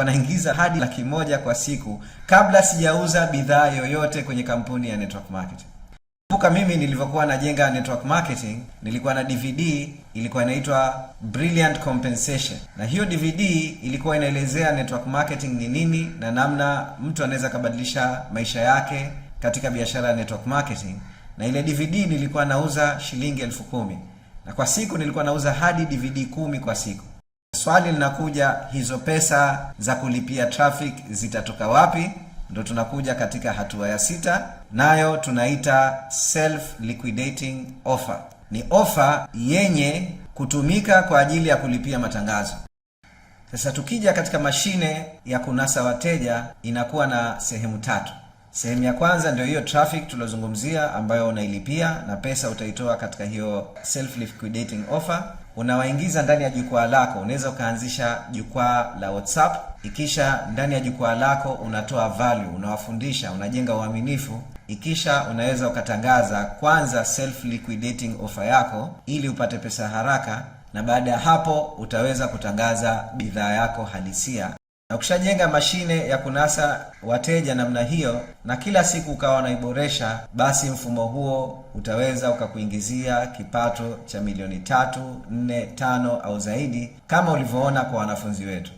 nilikuwa naingiza hadi 100,000 kwa siku kabla sijauza bidhaa yoyote kwenye kampuni ya network marketing. Kumbuka mimi nilivyokuwa najenga network marketing, nilikuwa na DVD ilikuwa inaitwa Brilliant Compensation. Na hiyo DVD ilikuwa inaelezea network marketing ni nini na namna mtu anaweza kubadilisha maisha yake katika biashara ya network marketing. Na ile DVD nilikuwa nauza shilingi 10,000. Na kwa siku nilikuwa nauza hadi DVD 10 kwa siku. Swali linakuja, hizo pesa za kulipia traffic zitatoka wapi? Ndo tunakuja katika hatua ya 6, nayo tunaita self liquidating offer. Ni offer yenye kutumika kwa ajili ya kulipia matangazo. Sasa tukija katika mashine ya kunasa wateja, inakuwa na sehemu 3. Sehemu ya kwanza ndio hiyo traffic tulozungumzia ambayo unailipia na pesa utaitoa katika hiyo self liquidating offer. Unawaingiza ndani ya jukwaa lako. Unaweza ukaanzisha jukwaa la WhatsApp, ikisha ndani ya jukwaa lako unatoa value, unawafundisha, unajenga uaminifu. Ikisha unaweza ukatangaza kwanza self liquidating offer yako ili upate pesa haraka, na baada ya hapo utaweza kutangaza bidhaa yako halisia. Na ukishajenga mashine ya kunasa wateja namna hiyo na kila siku ukawa unaiboresha, basi mfumo huo utaweza ukakuingizia kipato cha milioni 3, 4, 5 au zaidi kama ulivyoona kwa wanafunzi wetu.